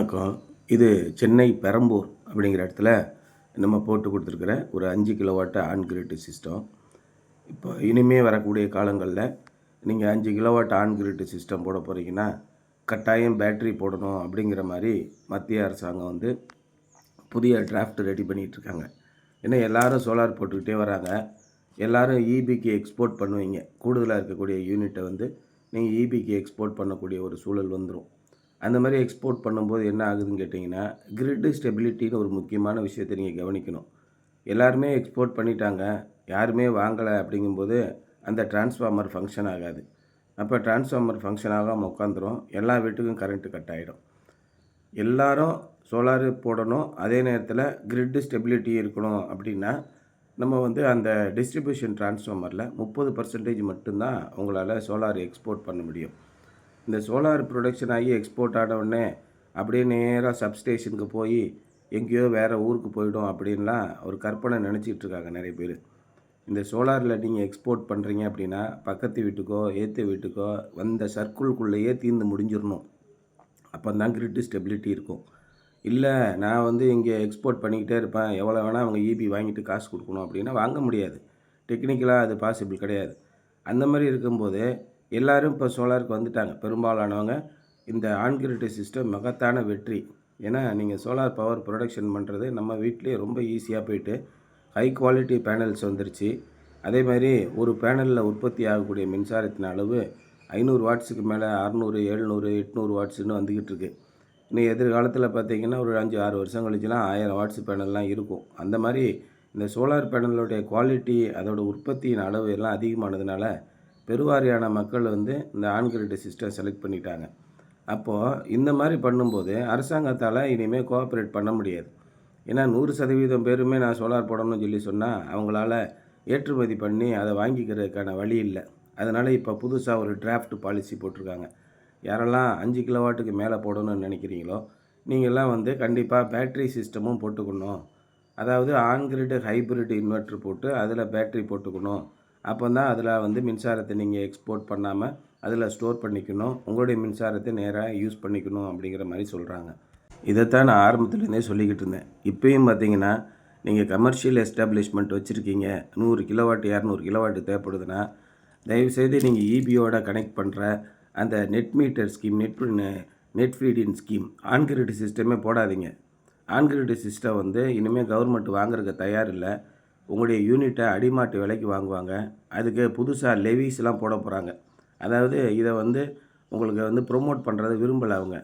வணக்கம். இது சென்னை பெரம்பூர் அப்படிங்கிற இடத்துல நம்ம போட்டு கொடுத்துருக்குற ஒரு 5 கிலோவாட் ஆன் கிரிட் சிஸ்டம். இப்போ இனிமே வரக்கூடிய காலங்களில் நீங்கள் 5 கிலோவாட் ஆன் கிரிட் சிஸ்டம் போட போகிறீங்கன்னா கட்டாயம் பேட்ரி போடணும் அப்படிங்கிற மாதிரி மத்திய அரசாங்கம் வந்து புதிய டிராஃப்ட் ரெடி பண்ணிகிட்ருக்காங்க. ஏன்னா எல்லோரும் சோலார் போட்டுக்கிட்டே வராங்க. எல்லோரும் இபிக்கு எக்ஸ்போர்ட் பண்ணுவீங்க. கூடுதலாக இருக்கக்கூடிய யூனிட்டை வந்து நீங்கள் இபிக்கு எக்ஸ்போர்ட் பண்ணக்கூடிய ஒரு சூழல் வந்துடும். அந்த மாதிரி எக்ஸ்போர்ட் பண்ணும்போது என்ன ஆகுதுன்னு கேட்டிங்கன்னா, கிரிட் ஸ்டெபிலிட்டின்னு ஒரு முக்கியமான விஷயத்தை நீங்கள் கவனிக்கணும். எல்லாருமே எக்ஸ்போர்ட் பண்ணிட்டாங்க, யாருமே வாங்கலை அப்படிங்கும்போது அந்த டிரான்ஸ்ஃபார்மர் ஃபங்க்ஷன் ஆகாது. அப்போ டிரான்ஸ்ஃபார்மர் ஃபங்க்ஷன் ஆகாமல் உட்காந்துரும், எல்லா வீட்டுக்கும் கரண்ட்டு கட் ஆகிடும். எல்லாரும் சோலாரு போடணும், அதே நேரத்தில் கிரிட் ஸ்டெபிலிட்டி இருக்கணும் அப்படின்னா நம்ம வந்து அந்த டிஸ்ட்ரிபியூஷன் டிரான்ஸ்ஃபார்மரில் 30% மட்டும்தான் உங்களால் சோலார் எக்ஸ்போர்ட் பண்ண முடியும். இந்த சோலார் ப்ரொடக்ஷன் ஆகி எக்ஸ்போர்ட் ஆனவுடனே அப்படியே நேராக சப்ஸ்டேஷனுக்கு போய் எங்கேயோ வேறு ஊருக்கு போயிடும் அப்படின்லாம் ஒரு கற்பனை நினச்சிட்ருக்காங்க நிறைய பேர். இந்த சோலாரில் நீங்கள் எக்ஸ்போர்ட் பண்ணுறீங்க அப்படின்னா பக்கத்து வீட்டுக்கோ ஏற்ற வீட்டுக்கோ வந்த சர்க்கிள்குள்ளேயே தீர்ந்து முடிஞ்சிடணும். அப்போ தான் கிரிட் ஸ்டெபிலிட்டி இருக்கும். இல்லை நான் வந்து இங்கே எக்ஸ்போர்ட் பண்ணிக்கிட்டே இருப்பேன், எவ்வளோ வேணால் அவங்க இபி வாங்கிட்டு காசு கொடுக்கணும் அப்படின்னா வாங்க முடியாது. டெக்னிக்கலாக அது பாசிபிள் கிடையாது. அந்த மாதிரி இருக்கும்போது எல்லோரும் இப்போ சோலாருக்கு வந்துட்டாங்க. பெரும்பாலானவங்க இந்த ஆன்கிரிட் சிஸ்டம் மகத்தான வெற்றி. ஏன்னா நீங்கள் சோலார் பவர் ப்ரொடக்ஷன் பண்ணுறது நம்ம வீட்டிலே ரொம்ப ஈஸியாக போயிட்டு ஹை குவாலிட்டி பேனல்ஸ் வந்துருச்சு. அதே மாதிரி ஒரு பேனலில் உற்பத்தி ஆகக்கூடிய மின்சாரத்தின் அளவு 500 வாட்ஸுக்கு மேலே 600, 700, 800 வாட்ஸுன்னு வந்துக்கிட்டு இருக்குது. இன்னும் எதிர்காலத்தில் பார்த்திங்கன்னா ஒரு 5-6 வருஷம் கழிச்சுலாம் 1000 வாட்ஸ் பேனல்லாம் இருக்கும். அந்த மாதிரி இந்த சோலார் பேனலுடைய குவாலிட்டி, அதோட உற்பத்தியின் அளவு எல்லாம் அதிகமானதுனால பெருவாரியான மக்கள் வந்து இந்த ஆன்கிரிட் சிஸ்டம் செலக்ட் பண்ணிட்டாங்க. அப்போது இந்த மாதிரி பண்ணும்போது அரசாங்கத்தால் இனிமேல் கோஆப்ரேட் பண்ண முடியாது. ஏன்னா 100% பேருமே நான் சோலார் போடணும்னு சொல்லி சொன்னால் அவங்களால ஏற்றுமதி பண்ணி அதை வாங்கிக்கிறதுக்கான வழி இல்லை. அதனால் இப்போ புதுசாக ஒரு டிராஃப்ட் பாலிசி போட்டிருக்காங்க. யாரெல்லாம் 5 கிலோவாட்டுக்கு மேலே போடணும்னு நினைக்கிறீங்களோ நீங்கள்லாம் வந்து கண்டிப்பாக பேட்ரி சிஸ்டமும் போட்டுக்கணும். அதாவது ஆன்கிரிட் ஹைப்ரிட் இன்வெர்ட்ரு போட்டு அதில் பேட்ரி போட்டுக்கணும். அப்போ தான் அதில் வந்து மின்சாரத்தை நீங்கள் எக்ஸ்போர்ட் பண்ணாமல் அதில் ஸ்டோர் பண்ணிக்கணும், உங்களுடைய மின்சாரத்தை நேராக யூஸ் பண்ணிக்கணும் அப்படிங்கிற மாதிரி சொல்கிறாங்க. இதைத்தான் நான் ஆரம்பத்துலேருந்தே சொல்லிக்கிட்டு இருந்தேன். இப்போயும் பார்த்தீங்கன்னா நீங்கள் கமர்ஷியல் எஸ்டாப்ளிஷ்மெண்ட் வச்சுருக்கீங்க, 100 கிலோவாட் 200 கிலோவாட் தேவைப்படுதுன்னா தயவுசெய்து நீங்கள் இபியோட கனெக்ட் பண்ணுற அந்த net meter scheme, net feed in scheme on grid சிஸ்டமே போடாதீங்க. ஆன்கிரிட் சிஸ்டம் வந்து இனிமேல் கவர்மெண்ட் வாங்குறதுக்கு தயார் இல்லை. உங்களுடைய யூனிட்டை அடிமாட்டு விலைக்கு வாங்குவாங்க. அதுக்கு புதுசாக லெவிஸ்லாம் போட போகிறாங்க. அதாவது இதை வந்து உங்களுக்கு வந்து ப்ரொமோட் பண்ணுறதை விரும்பலை அவங்க.